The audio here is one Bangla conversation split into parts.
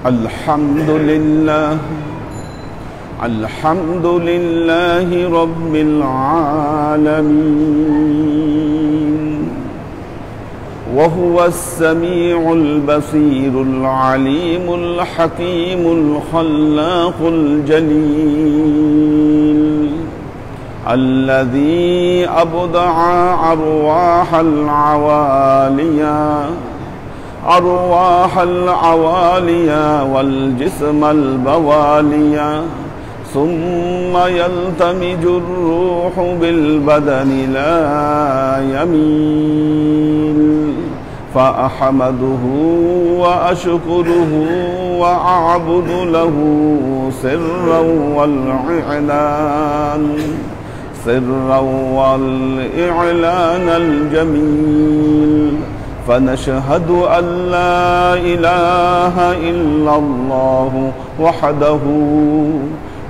الحمد لله رب العالمين وهو السميع البصير العليم الحكيم الخلاق الجليل الذي أبدع أرواح العواليا والجسم البواليا ثم يلتمج الروح بالبدن لا يميل فأحمده وأشكره وأعبد له سرا والإعلان الجميل فنشهد أن لا إله إلا الله وحده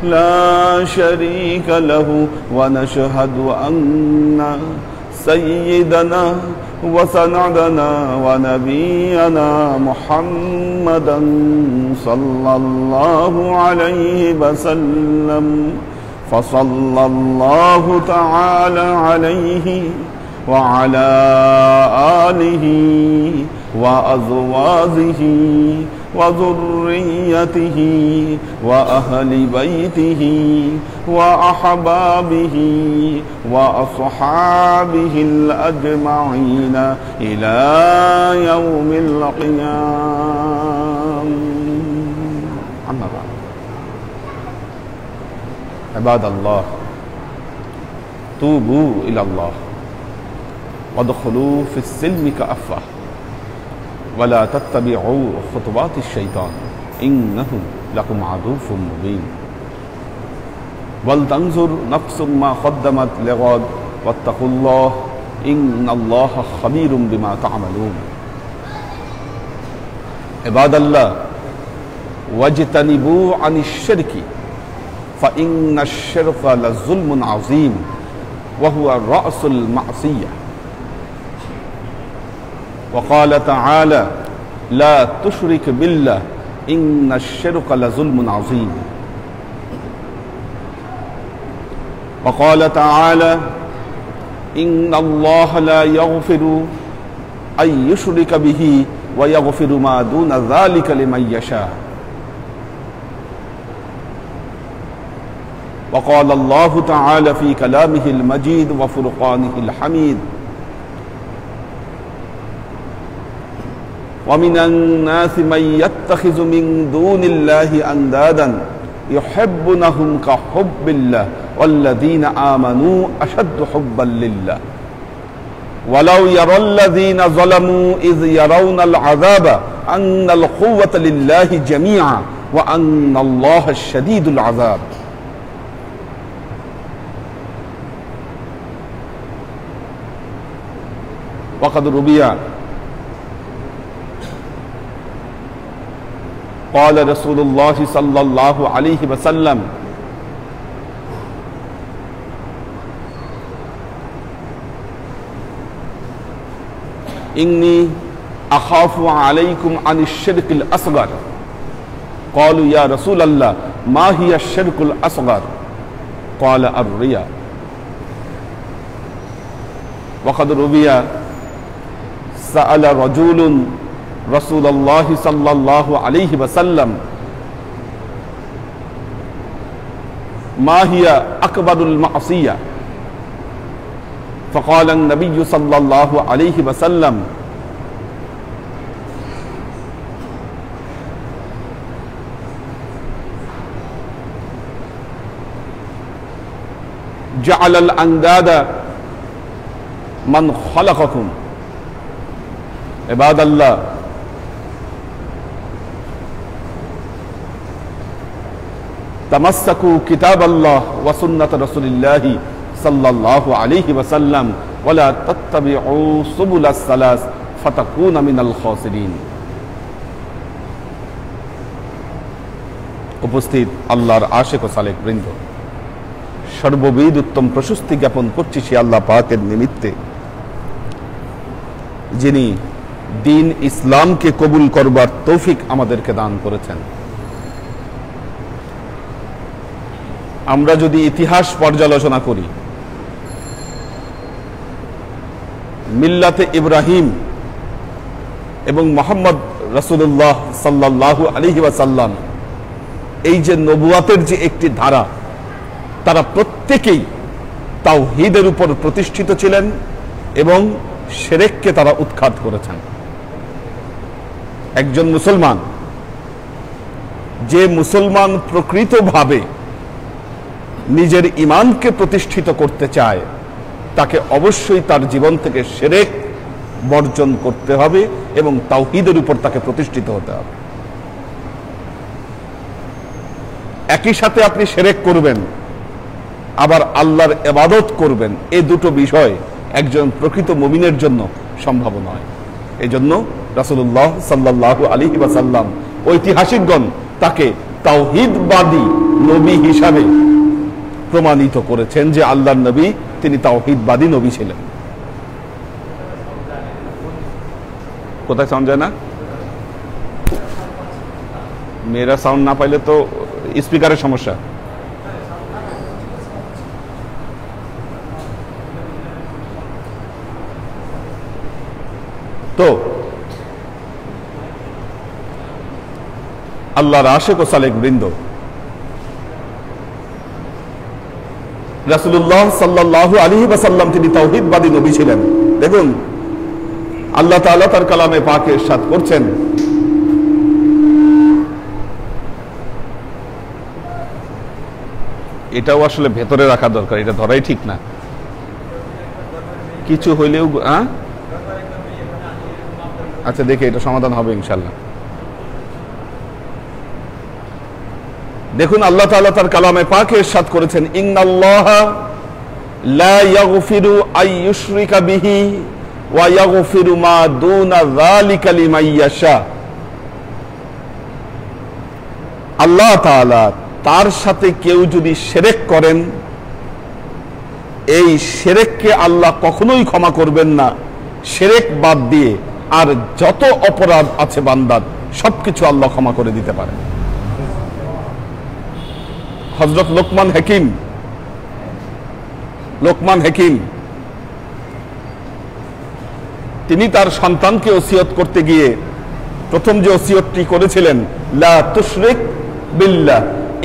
لا شريك له ونشهد أن سيدنا وسندنا ونبينا محمدا صلى الله عليه وسلم فصلى الله تعالى عليه وعلى آله وأزواجه وذريته وأهل بيته وأحبابه وأصحابه الأجمعين إلى يوم القيامة. أما بعد، عباد الله، توبوا إلى الله وادخلوا في السلم كافة ولا تتبعوا خطوات الشيطان إنه لكم عدو مبين ولتنظر نفس ما قدمت لغد واتقوا الله إن الله خبير بما تعملون. عباد الله، واجتنبوا عن الشرك فإن الشرك لظلم عظيم وهو رأس المعصية. وقال تعالى: لا تشرك بالله إن الشرك لظلم عظيم. وقال تعالى: إن الله لا يغفر أن يشرك به ويغفر ما دون ذلك لمن يشاء. وقال الله تعالى في كلامه المجيد وفرقانه الحميد: ومن الناس من يتخذ من دون الله أندادا يحبونهم كحب الله والذين آمنوا أشد حبا لله ولو يرى الذين ظلموا إذ يرون العذاب أن القوة لله جميعا وأن الله الشديد العذاب. وقد روي قال رسول الله صلى الله عليه وسلم: إني أخاف عليكم عن الشرك الأصغر. قالوا: يا رسول الله ما هي الشرك الأصغر؟ قال: الرياء. وقد روي سأل رجل رسول الله صلى الله عليه وسلم: ما هي أكبر المعصية؟ فقال النبي صلى الله عليه وسلم: جعل الأنداد من خلقكم. عباد الله، تمسكوا كتاب الله وسنة رسول الله صلى الله عليه وسلم ولا تتبعوا سبل الثلاث فتكون من الخاسرين। উপস্থিত আল্লাহর আশিক ও সালেক বৃন্দ, সর্ববিধ উত্তম প্রশস্তি জ্ঞাপন করছি সে আল্লাহ পাকের নিমিত্তে, যিনি দ্বীন ইসলামকে কবুল করবার তৌফিক আমাদেরকে দান করেছেন। আমরা যদি ইতিহাস পর্যালোচনা করি, মিল্লাতে ইব্রাহিম এবং মুহাম্মদ রাসূলুল্লাহ সাল্লাল্লাহু আলাইহি ওয়াসাল্লাম, এই যে নবুয়াতের যে একটি ধারা, তারা প্রত্যেকেই তাওহীদের উপর প্রতিষ্ঠিত ছিলেন এবং শিরককে তারা উৎখাত করেছেন। একজন মুসলমান, যে মুসলমান প্রকৃতভাবে নিজের ঈমানকে প্রতিষ্ঠিত করতে চায়, তাকে অবশ্যই তার জীবন থেকে শিরক বর্জন করতে হবে এবং তাওহীদের উপর তাকে প্রতিষ্ঠিত হতে হবে। একই সাথে আপনি শিরক করবেন, আবার আল্লাহর ইবাদত করবেন, এই দুটো বিষয় একজন প্রকৃত মুমিনের জন্য সম্ভব নয়। এই জন্য রাসূলুল্লাহ সাল্লাল্লাহু আলাইহি ওয়াসাল্লাম, ঐতিহাসিকগণ তাকে তাওহীদবাদী নবী হিসাবে প্রমাণিত করেছেন যে আল্লাহর নবী, তিনি তাওহীদবাদী নবী ছিলেন। কোথায় সাউন্ড যায় না? মেয়েরা সাউন্ড না পাইলে তো স্পিকারের সমস্যা। তো আল্লাহর আশিক ও সালেক বৃন্দ, রাসূলুল্লাহ সাল্লাল্লাহু আলাইহি ওয়াসাল্লাম তিনি তাওহীদবাদী নবী ছিলেন। দেখুন আল্লাহ তাআলা তার কালামে পাকে ইরশাদ করছেন, এটাও আসলে ভেতরে রাখা দরকার, এটা ধরাই ঠিক না। কিছু হইলেও আচ্ছা, দেখে এটা সমাধান হবে ইনশাআল্লাহ। দেখুন আল্লাহ তাআলা তার কালামে পাকে ইরশাদ করেছেন, ইন্নাল্লাহা লা ইয়াগফিরু আন ইউশরিকা বিহি ওয়া ইয়াগফিরু মা দুনা যালিকা লিমান ইয়াশা। আল্লাহ তাআলা তার সাথে কেউ যদি শিরক করেন, এই শিরককে আল্লাহ কখনোই ক্ষমা করবেন না। শিরক বাদ দিয়ে আর যত অপরাধ আছে বান্দার, সবকিছু আল্লাহ ক্ষমা করে দিতে পারেন। হযরত লোকমান হাকিম তিনি তার সন্তানকে ওসিয়ত করতে গিয়ে প্রথম যে ওসিয়তটি করেছিলেন, লা তুশরিক বিল্লাহ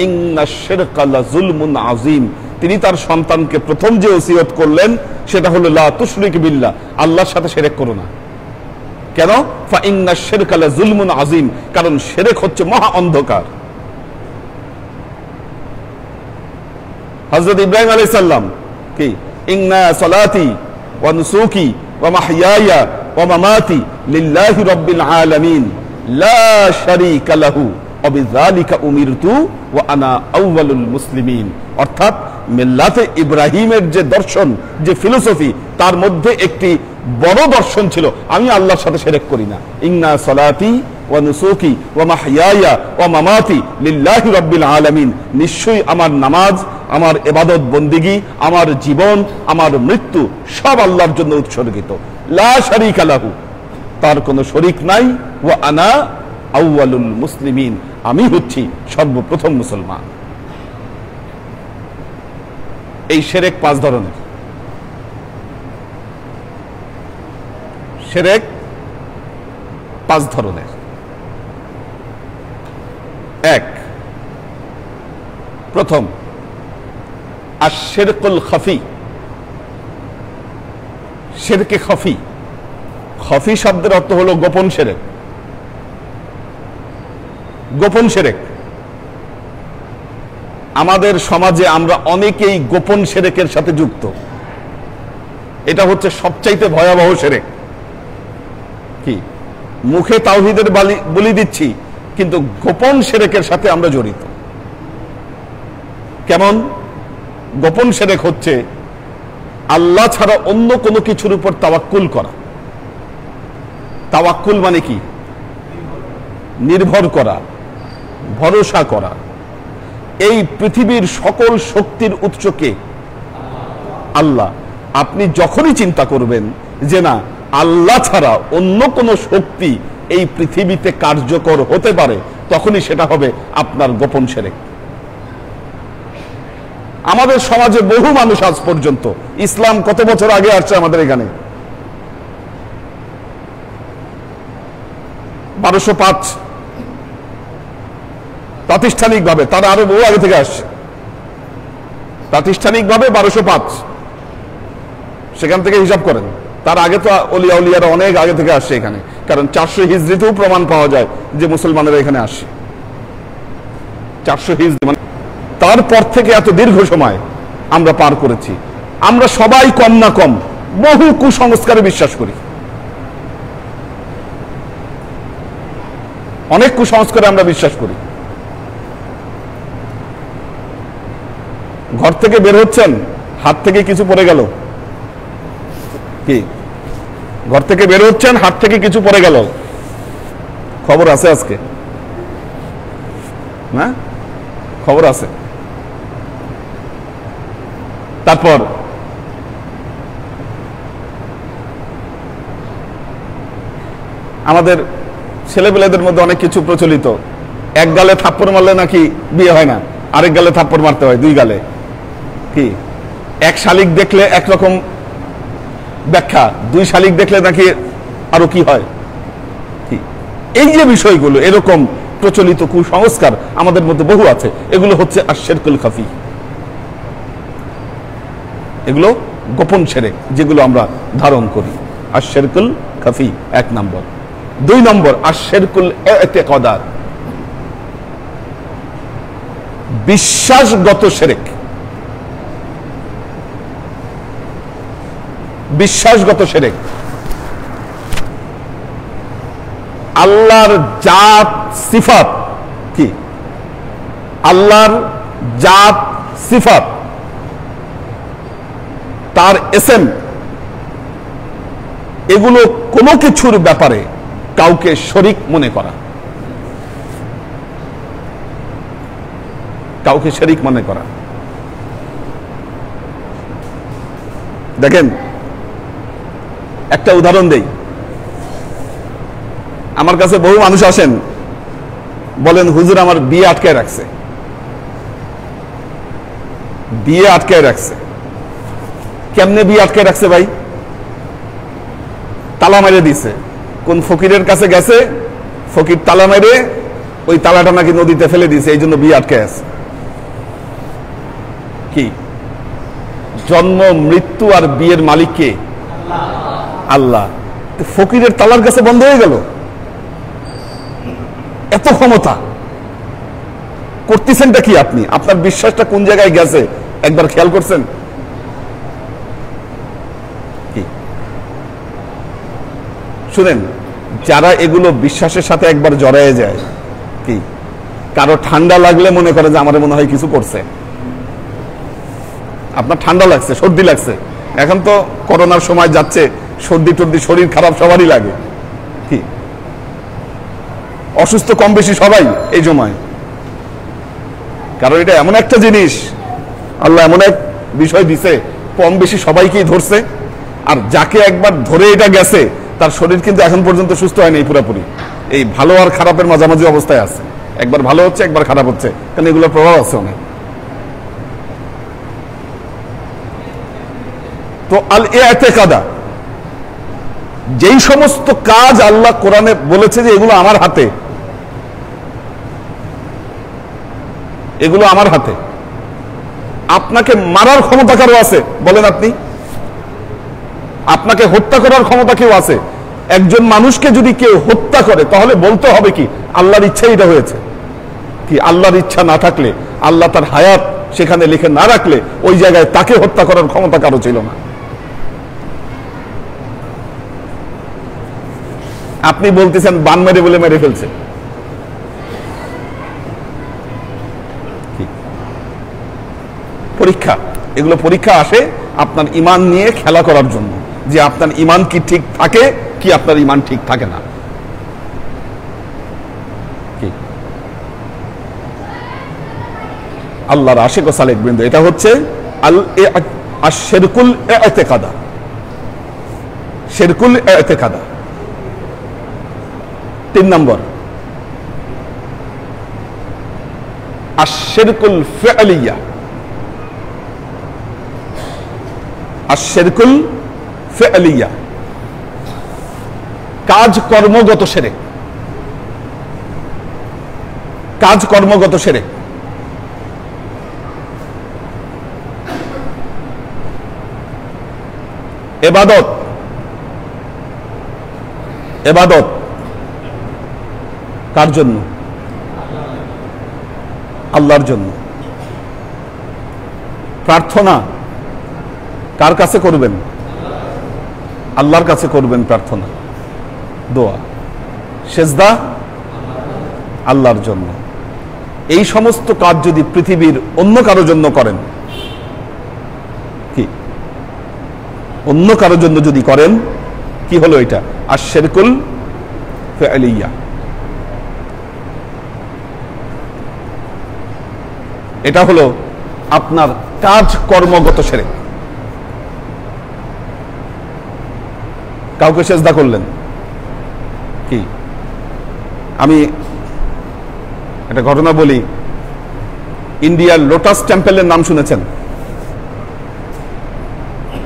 ইন্নাশ শিরকা লাযুলমুন আযীম। তিনি তার সন্তানকে প্রথম যে ওসিয়ত করলেন সেটা হলো লা তুশরিক বিল্লাহ, আল্লাহর সাথে শিরক করো না। কেন? ফা ইন্নাশ শিরকা লাযুলমুন আযীম, কারণ শিরক হচ্ছে মহা অন্ধকার। হযরত ইব্রাহিম আলাইহিস সালাম কি, ইন্না সালাতি ওয়া নুসুকি ওয়া মাহইয়ায়া ওয়া মামাতি লিল্লাহি রাব্বিল আলামিন লা শারীকা লাহু ওয়া বিযালিকা উমিরতু ওয়া আনা আউয়ালুল মুসলিমিন। অর্থাৎ মিল্লাতে ইব্রাহিমের যে দর্শন, যে ফিলোসফি, তার মধ্যে একটি বড় দর্শন ছিল, আমি আল্লাহর সাথে শিরক করি না। ইন্না সালাতি ওয়া নুসুকি ওয়া মাহইয়ায়া ওয়া মামাতি লিল্লাহি রাব্বিল আলামিন, নিশ্চয়ই আমার নামাজ, আমার ইবাদত বন্দেগী, আমার জীবন, আমার মৃত্যু সব আল্লাহর জন্য উৎসর্গিত। লা শারীকা লাহু, তার কোনো শরীক নাই। ওয়া আনা আউয়ালুল মুসলিমিন, আমি হচ্ছি সর্বপ্রথম মুসলমান। এই শিরক 5 ধরনের। শিরক 5 ধরনের। 1, প্রথম আশ-শিরকুল খাফি, শিরকে খাফি। খাফি শব্দের অর্থ হলো গোপন শিরক। গোপন শিরক, আমাদের সমাজে আমরা অনেকেই গোপন শিরকের সাথে যুক্ত। এটা হচ্ছে সবচাইতে ভয়াবহ শিরক। কি, মুখে তাওহীদের বলি দিচ্ছি, কিন্তু গোপন শিরকের সাথে আমরা জড়িত। কেমন? গোপন শিরক হচ্ছে আল্লাহ ছাড়া অন্য কোনো কিছুর উপর তাওয়াক্কুল করা। তাওয়াক্কুল মানে কি? নির্ভর করা, ভরসা করা। এই পৃথিবীর সকল শক্তির উৎস কে? আল্লাহ। আপনি যখনই চিন্তা করবেন যে না, আল্লাহ ছাড়া অন্য কোন শক্তি এই পৃথিবীতে কার্যকর হতে পারে, তখনই সেটা হবে আপনার গোপন শিরক। আমাদের সমাজে বহু মানুষ আজ পর্যন্ত, ইসলাম কত বছর আগে আসছে আমাদের এখানে, 1205 প্রাতিষ্ঠানিকভাবে, তারা আরো বহু আগে থেকে আসছে। প্রাতিষ্ঠানিকভাবে 1205, সেখান থেকে হিসাব করেন। তার আগে তো অলিয়া উলিয়ারা অনেক আগে থেকে আসছে এখানে, কারণ 400 হিজরিতেও প্রমাণ পাওয়া যায় যে মুসলমানেরা এখানে আসে। 400 হিজরি মানে তারপর থেকে এত দীর্ঘ সময় আমরা পার করেছি। আমরা সবাই কম না কম বহু কুসংস্কারে বিশ্বাস করি, অনেক কুসংস্কারে আমরা বিশ্বাস করি। ঘর থেকে বের হচ্ছেন, হাত থেকে কিছু পড়ে গেল, কি ঘর থেকে বের হচ্ছেন, হাত থেকে কিছু পড়ে গেল, খবর আছে আজকে? না, খবর আছে। তারপর আমাদের ছেলেপেলেদের মধ্যে অনেক কিছু প্রচলিত, এক গালে থাপ্পড় মারলে নাকি বিয়ে হয় না, আরেক গালে থাপ্পড় মারতে হয়, দুই গালে। কি এক শালিক দেখলে একরকম ব্যাখ্যা, দুই শালিক দেখলে নাকি আরো কি হয়। কি এই যে বিষয়গুলো, এরকম প্রচলিত কুসংস্কার আমাদের মধ্যে বহু আছে। এগুলো হচ্ছে আশ-শিরকুল খাফি, এগুলো গোপন শিরক যেগুলো আমরা ধারণ করি। আশ-শিরকুল খাফি 1 নম্বর। 2 নম্বর আশ-শিরকুল ইতিকাদাত, বিশ্বাসগত শিরক। বিশ্বাসগত শিরক আল্লাহর জাত সিফাত, কি আল্লাহর জাত সিফাত, তার এসেম, এগুলো কোনো কিছুর ব্যাপারে কাউকে শরীক মনে করা, কাউকে শরীক মনে করা। দেখেন একটা উদাহরণ দেই। আমার কাছে বহু মানুষ আসেন, বলেন হুজুর আমার বিয়ে আটকায় রাখছে, বিয়ে আটকায় রাখছে। কেমনে বিয়ে আটকায় রাখছে ভাই? তালা মেরে দিছে, কোন ফকিরের কাছে গেছে, ফকির তালা মেরে ওই তালাটা নাকি নদীতে ফেলে দিছে, এই জন্য বিয়ে আটকায় আছে। কি জন্ম মৃত্যু আর বিয়ের মালিক কে? আল্লাহ। ফকিরের তালার কাছে বন্ধ হয়ে গেল, এত ক্ষমতা করতেছেনটা কি আপনি? আপনার বিশ্বাসটা কোন জায়গায় গেছে একবার খেয়াল করছেন? কি শুনেন, যারা এগুলো বিশ্বাসের সাথে একবার জড়ায় যায়, কি কারো ঠান্ডা লাগলে মনে করে যে আমার মনে হয় কিছু করছে। আপনার ঠান্ডা লাগছে, সর্দি লাগছে, এখন তো করোনার সময় যাচ্ছে, সর্দি টর্দি শরীর খারাপ সবারই লাগে, কি অসুস্থ কম বেশি সবাই এই সময়। কারণ এটা এমন একটা জিনিস, আল্লাহ এমন এক বিষয় দিছে, কম বেশি সবাইকেই ধরছে। আর যাকে একবার ধরে এটা গেছে, তার শরীর কিন্তু এখন পর্যন্ত সুস্থ হয়নি পুরোপুরি, এই ভালো আর খারাপের মাঝামাঝি অবস্থায় আছে। একবার ভালো হচ্ছে, একবার খারাপ হচ্ছে, কারণ এগুলোর প্রভাব আছে অনেক। তো আল ইতিকাদা, যেই সমস্ত কাজ আল্লাহ কোরআনে বলেছে যে এগুলো আমার হাতে, এগুলো আমার হাতে, আপনাকে মারার ক্ষমতা কারো আছে? বলেন আপনি। আপনাকে হত্যা করার ক্ষমতা কেউ আছে? একজন মানুষকে যদি কেউ হত্যা করে, তাহলে বলতে হবে কি আল্লাহর ইচ্ছা এটা হয়েছে। কি আল্লাহর ইচ্ছা না থাকলে, আল্লাহ তার হায়াত সেখানে লিখে না রাখলে, ওই জায়গায় তাকে হত্যা করার ক্ষমতা কারো ছিল না। আপনি বলতেছেন বান মেরে বলে মেরে ফেলছে। পরীক্ষা, এগুলো পরীক্ষা আসে আপনার ঈমান নিয়ে খেলা করার জন্য, যে আপনার ঈমান কি ঠিক থাকে, কি আপনার ঈমান ঠিক থাকে না। কি আল্লাহর আশিক ও সালেক বৃন্দ, এটা হচ্ছে আশ-শিরকুল ইতিকাদা, শিরকুল ইতিকাদা। 3 নম্বর আশ-শিরকুল ফি'লিয়া। আশ-শিরকুল ফি'লিয়া, কাজ কর্মগত শিরক। কাজ কর্মগত শিরক। ইবাদত, ইবাদত কার জন্য? আল্লাহর জন্য। প্রার্থনা কার কাছে করবেন? আল্লাহর কাছে করবেন প্রার্থনা, দোয়া। সেজদা আল্লাহর জন্য। এই সমস্ত কাজ যদি পৃথিবীর অন্য কারো জন্য করেন, কি অন্য কারো জন্য যদি করেন, কি হলো এটা? আশ-শিরকুল ফি'লিয়া। এটা হলো আপনার কাজ কর্মগত শিরক। কাউকে সেজদা করলেন, কি? আমি একটা ঘটনা বলি। ইন্ডিয়ার লোটাস টেম্পলের নাম শুনেছেন?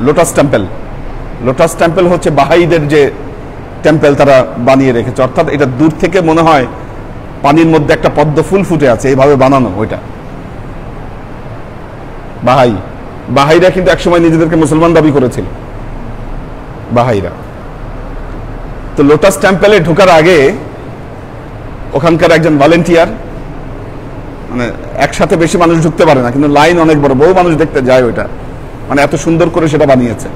Lotus temple. লোটাস টেম্পল হচ্ছে বাহাইদের যে টেম্পল তারা বানিয়ে রেখেছে, অর্থাৎ এটা দূর থেকে মনে হয় পানির মধ্যে একটা পদ্ম ফুল ফুটে আছে, এইভাবে বানানো ওইটা। বাহাইরা কিন্তু একসময় নিজেদেরকে মুসলমান দাবি করেছিল, বাহাইরা। তো লোটাস টেম্পলে ঢোকার আগে ওখানকার একজন ভলেন্টিয়ার, মানে একসাথে বেশি মানুষ ঢুকতে পারে না, কিন্তু লাইন অনেক বড়, বহু মানুষ দেখতে যায় ওইটা, মানে এত সুন্দর করে সেটা বানিয়েছে।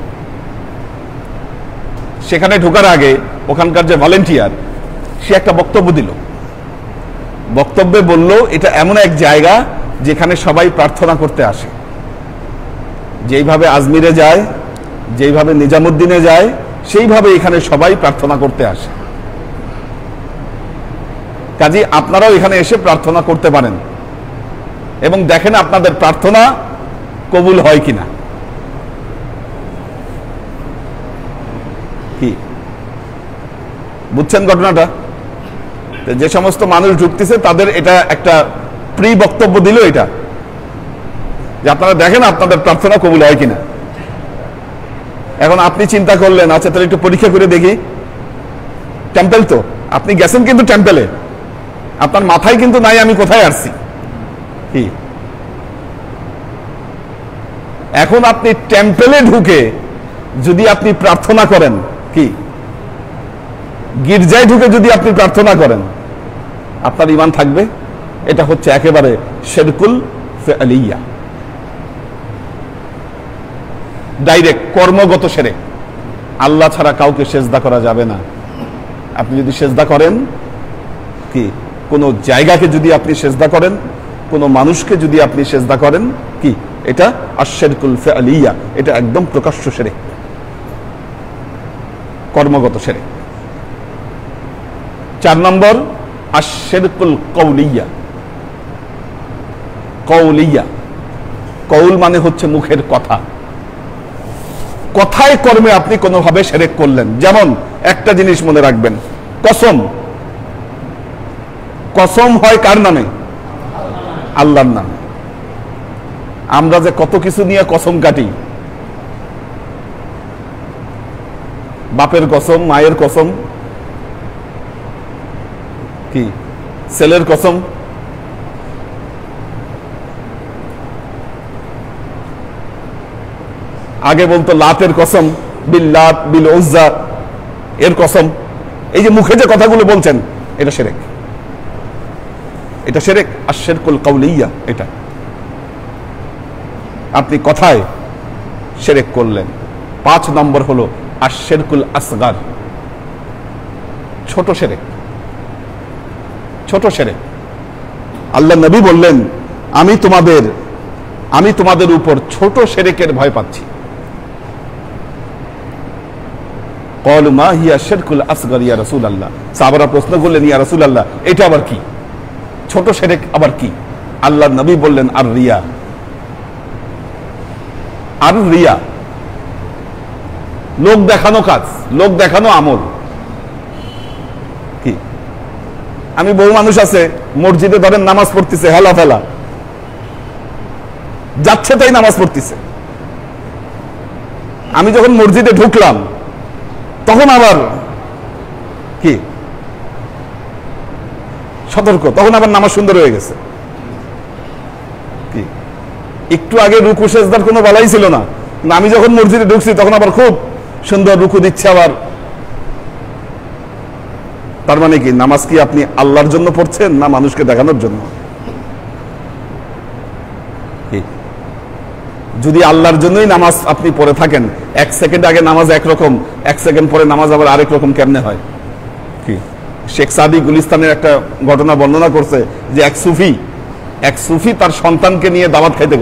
সেখানে ঢোকার আগে ওখানকার যে ভলেন্টিয়ার, সে একটা বক্তব্য দিল। বক্তব্যে বলল, এটা এমন এক জায়গা যেখানে সবাই প্রার্থনা করতে আসে। যেইভাবে আজমিরে যায়, যেইভাবে নিজামুদ্দিনে যায়, সেইভাবে এখানে সবাই প্রার্থনা করতে আসে। কাজী আপনারাও এখানে এসে প্রার্থনা করতে পারেন এবং দেখেন আপনাদের প্রার্থনা কবুল হয় কিনা। কি বুঝছেন ঘটনাটা? যে সমস্ত মানুষ ঢুকতেছে তাদের এটা একটা প্রি বক্তব্য দিল, এটা যে আপনারা দেখেন আপনাদের প্রার্থনা কবুল হয় কিনা। এখন আপনি চিন্তা করলেন, আচ্ছা তাহলে একটু পরীক্ষা করে দেখি। টেম্পল তো, আপনি গেছেন কিন্তু টেম্পলে, আপনার মাথায় কিন্তু নাই আমি কোথায় আসছি। কি এখন আপনি টেম্পলে ঢুকে যদি আপনি প্রার্থনা করেন, কি গির্জায় ঢুকে যদি আপনি প্রার্থনা করেন, আপনার ঈমান থাকবে? এটা হচ্ছে একেবারে শিরকুল ফি'লিয়া, ডাইরেক্ট কর্মগত শিরক। আল্লাহ ছাড়া কাউকে সেজদা করা যাবে না। আপনি যদি সেজদা করেন, কি কোন জায়গাকে যদি আপনি সেজদা করেন, কোন মানুষকে যদি আপনি সেজদা করেন, কি এটা আশ-শিরকুল ফি'লিয়া, এটা একদম প্রকাশ্য শিরক, কর্মগত শিরক। 4 নম্বর আশ-শিরকুল কওলিয়া। কওলিয়া, কওল মানে হচ্ছে মুখের কথা। কথায় কর্মে আপনি কোনোভাবে শিরক করলেন। যেমন একটা জিনিস মনে রাখবেন, কসম। কসম হয় কার নামে? আল্লাহর নামে। আমরা যে কত কিছু নিয়ে কসম কাটি, বাপের কসম, মায়ের কসম, কি ছেলের কসম। আগে বলতো লাতের কসম, বিল্লাত বিল উজ্জা এর কসম। এই যে মুখে যে কথাগুলো বলছেন, এটা শিরক, এটা শিরক, আশ-শিরকুল কওলিয়া। এটা আপনি কথায় শিরক করলেন। 5 নম্বর হলো আশ-শিরকুল আসগার, ছোট শিরক। ছোট শিরক। আল্লাহ নবী বললেন, আমি তোমাদের উপর ছোট শিরকের ভয় পাচ্ছি। ক্বালু মা হিয়া শিরকুল আসগার ইয়া রাসূলুল্লাহ। সাহাবারা প্রশ্ন করলেন, ইয়া রাসূলুল্লাহ এটা আবার কি? ছোট শিরক আবার কি? আল্লাহ নবী বললেন, আর রিয়া। আর রিয়া লোক দেখানো কাজ, লোক দেখানো আমল। কি আমি বহু মানুষ আছে মসজিদে ধরেন নামাজ পড়তেছে, হেলা ফেলা যাচ্ছে তাই নামাজ পড়তেছে। আমি যখন মসজিদে ঢুকলাম তখন আবার কি সতর্ক, তখন আবার নামাজ সুন্দর হয়ে গেছে। কি একটু আগে রুকু সেজদার কোনো বলাই ছিল না, আমি যখন মসজিদে ঢুকছি তখন আবার খুব সুন্দর রুকু দিচ্ছে আবার। তার মানে কি নামাজ কি আপনি আল্লাহর জন্য পড়ছেন না মানুষকে দেখানোর জন্য? যদি আল্লাহর জন্যই নামাজ আপনি পড়ে থাকেন, 1 সেকেন্ড আগে নামাজ একরকম, 1 সেকেন্ড পরে নামাজ আবার আরেক রকম কেমনে হয়? কি শেখ সাদি গুলিস্তানের একটা ঘটনা বর্ণনা করছে যে এক সুফি তার সন্তানকে নিয়ে দাওয়াত খাইতে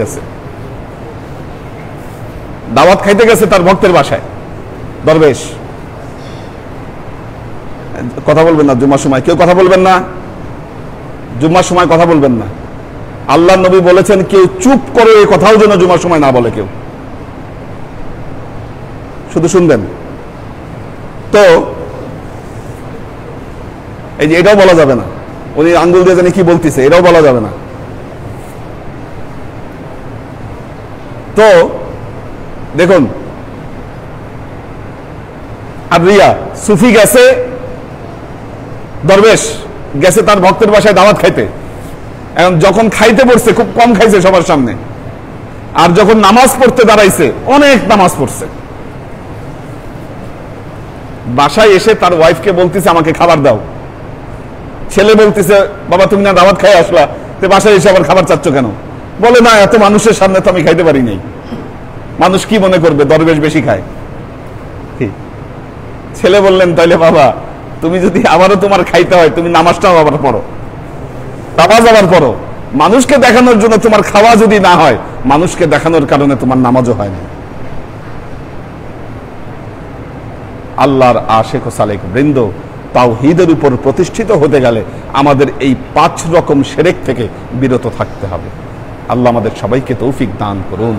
গেছে তার ভক্তের বাসায়। দরবেশ কথা বলবেন না জুম্মার সময়, কেউ কথা বলবেন না, জুম্মার সময় কথা বলবেন না। আল্লাহ নবী বলেছেন কেউ চুপ করে এই কথাও যেন জুমার সময় না বলে, কেউ শুধু শুনবেন। তো এই যে এটাও বলা যাবে না, উনি আঙ্গুল দিয়ে জানি কি বলতেছে, এটাও বলা যাবে না। তো দেখুন, আর রিয়া সুফি গেছে, দরবেশ গেছে তার ভক্তের বাসায় দাওয়াত খাইতে। এখন যখন খাইতে পড়ছে খুব কম খাইছে সবার সামনে, আর যখন নামাজ পড়তে দাঁড়াইছে অনেক নামাজ পড়ছে। বাসায় এসে তার ওয়াইফকে বলতেছে আমাকে খাবার দাও। ছেলে বলতেছে বাবা তুমি না দাওয়াত খাই আসলা, তো বাসায় এসে আবার খাবার চাচ্ছ কেন? বলে না এত মানুষের সামনে তো আমি খাইতে পারি নাই, মানুষ কি মনে করবে, দরবেশ বেশি খায়। ছেলে বললেন তাইলে বাবা তুমি যদি আবারও তোমার খাইতে হয় তুমি নামাজটাও আবার পড়ো, নামাজ আবার পড়ো। মানুষকে দেখানোর জন্য তোমার খাওয়া যদি না হয়, মানুষকে দেখানোর কারণে তোমার নামাজও হয় না। আল্লাহর আশিক ও সালেক বৃন্দ, তাওহীদের উপর প্রতিষ্ঠিত হতে গেলে আমাদের এই 5 রকম শিরক থেকে বিরত থাকতে হবে। আল্লাহ আমাদের সবাইকে তৌফিক দান করুন।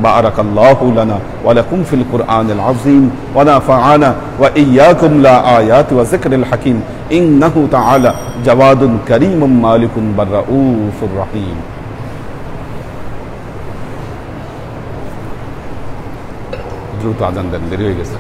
বারাকাল্লাহু লানা ওয়া লাকুম ফিল কুরআনিল আযীম ওয়া নাফা'ানা ওয়া ইয়্যাকুম লা আয়াতি ওয়া যিকরিল হাকীম ইন্নাহু তাআলা জাওয়াদুন কারীমুম মালিকুন বাররাউফুর রহিম। দ্রুত আযান দেন, দেরি হয়ে গেছে।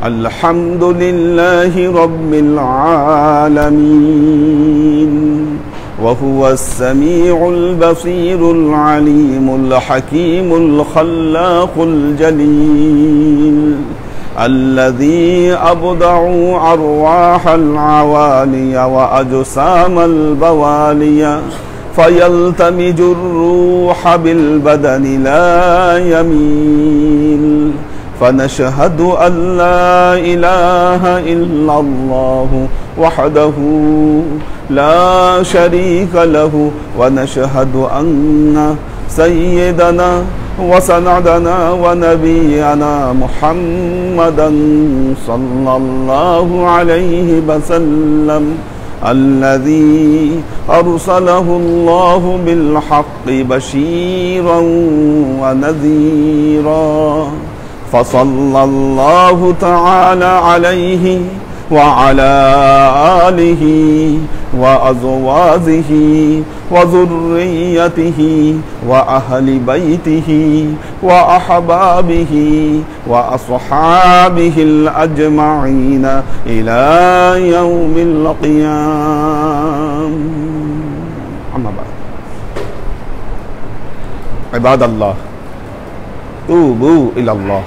الحمد لله رب العالمين وهو السميع البصير العليم الحكيم الخلاق الجليل الذي أبدع أرواح العوالي وأجسام البوالي فيلتمج الروح بالبدن لا يميل فنشهد أن لا إله إلا الله وحده لا شريك له ونشهد أن سيدنا وسندنا ونبينا محمدا صلى الله عليه وسلم الذي أرسله الله بالحق بشيرا ونذيرا فصلى الله تعالى عليه وعلى آله وأزواجه وذريته وأهل بيته وأحبابه وأصحابه الأجمعين إلى يوم القيامة. أما بعد، عباد الله، توبوا إلى الله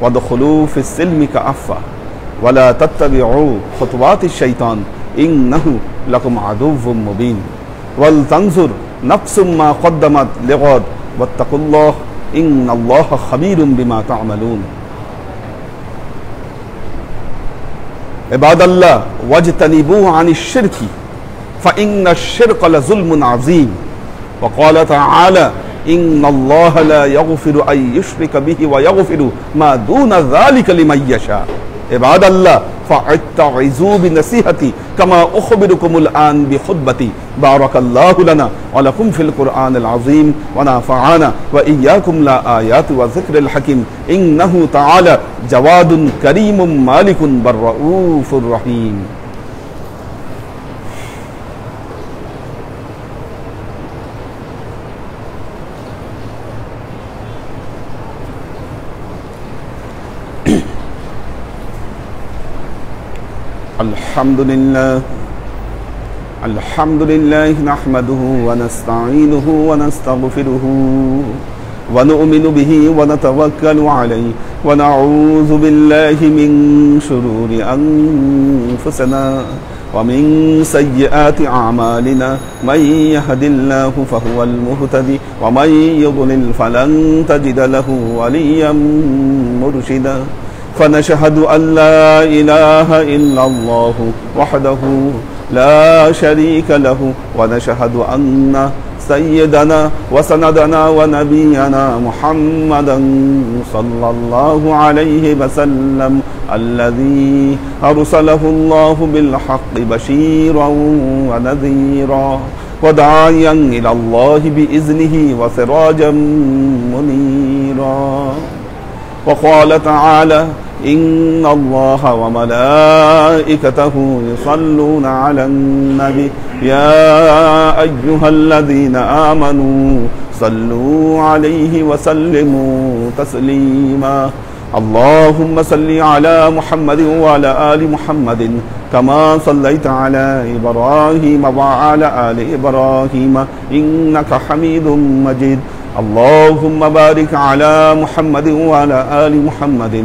وادخلوا في السلم كافة ولا تتبعوا خطوات الشيطان إنه لكم عدو مبين ولتنظر نفس ما قدمت لغد واتقوا الله إن الله خبير بما تعملون. عباد الله، واجتنبوا عن الشرك فإن الشرك لظلم عظيم. وقال تعالى إن الله لا يغفر أن يشرك به ويغفر ما دون ذلك لمن يشاء. عباد الله، فاتعظوا بنصيحتي كما أخبركم الآن بخطبتي. بارك الله لنا ولكم في القرآن العظيم ونفعنا وإياكم لا آيات وذكر الحكيم إنه تعالى جواد كريم مالك بر رؤوف رحيم. الحمد لله نحمده ونستعينه ونستغفره ونؤمن به ونتوكل عليه ونعوذ بالله من شرور أنفسنا ومن سيئات أعمالنا من يهد الله فهو المهتدي ومن يضلل فلن تجد له وليا مرشدا. فنشهد أن لا إله إلا الله وحده لا شريك له ونشهد أن سيدنا وسندنا ونبينا محمدا صلى الله عليه وسلم الذي أرسله الله بالحق بشيرا ونذيرا وداعيا إلى الله بإذنه وسراجا منيرا. وقال تعالى إن الله وملائكته يصلون على النبي يا أيها الذين آمنوا صلوا عليه وسلموا تسليما. اللهم صل على محمد وعلى آل محمد كما صليت على إبراهيم وعلى آل إبراهيم إنك حميد مجيد. اللهم بارك على محمد وعلى آل محمد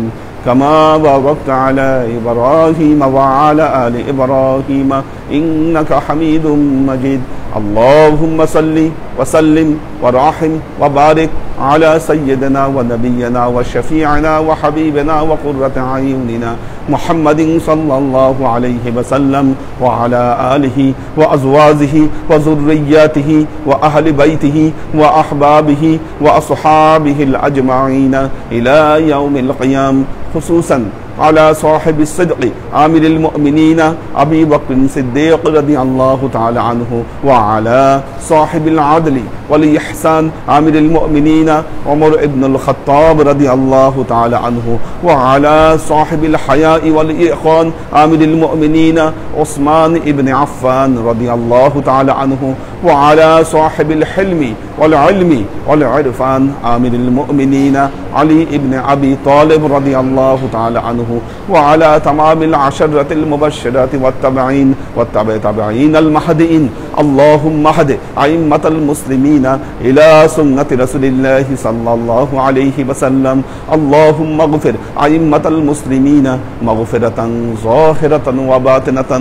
كما باركت على إبراهيم وعلى آل إبراهيم إنك حميد مجيد. اللهم صل وسلم ورحم وبارك على سيدنا ونبينا وشفيعنا وحبيبنا وقرة أعيننا محمد صلى الله عليه وسلم وعلى آله وأزواجه وذرياته وأهل بيته وأحبابه وأصحابه الأجمعين إلى يوم القيامة، خصوصا على صاحب الصدق عامل المؤمنين أبي بكر الصديق رضي الله تعالى عنه وعلى صاحب العدل والإحسان عامل المؤمنين عمر بن الخطاب رضي الله تعالى عنه وعلى صاحب الحياء والإيقان عامل المؤمنين عثمان بن عفان رضي الله تعالى عنه وعلى صاحب الحلم والعلم والعرفان عامل المؤمنين علي بن أبي طالب رضي الله تعالى عنه وعلى تمام العشرة المبشرات والتابعين والتابعين المهديين. اللهم اهد أئمة المسلمين إلى سنة رسول الله صلى الله عليه وسلم. اللهم اغفر أئمة المسلمين مغفرة ظاهرة وباطنة.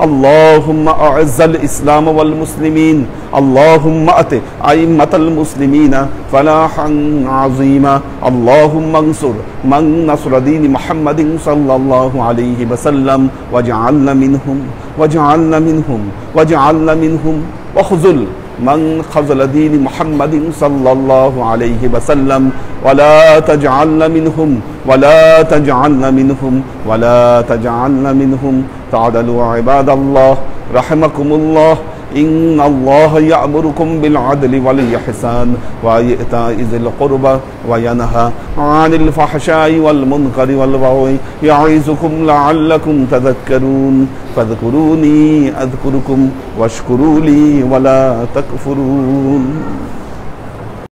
اللهم أعز الإسلام والمسلمين. اللهم أت أئمة المسلمين فلاحا عظيما. اللهم انصر من نصر دين محمد صلى الله عليه وسلم واجعلنا منهم واخذل من خذل دين محمد صلى الله عليه وسلم ولا تجعلنا منهم ولا تجعلنا منهم ولا تجعلنا منهم تعدلوا عباد الله رحمكم الله إن الله يأمركم بالعدل والإحسان وإيتاء ذي القربى وينهى عن الفحشاء والمنكر والبغي يعظكم لعلكم تذكرون فاذكروني أذكركم واشكروا لي ولا تكفرون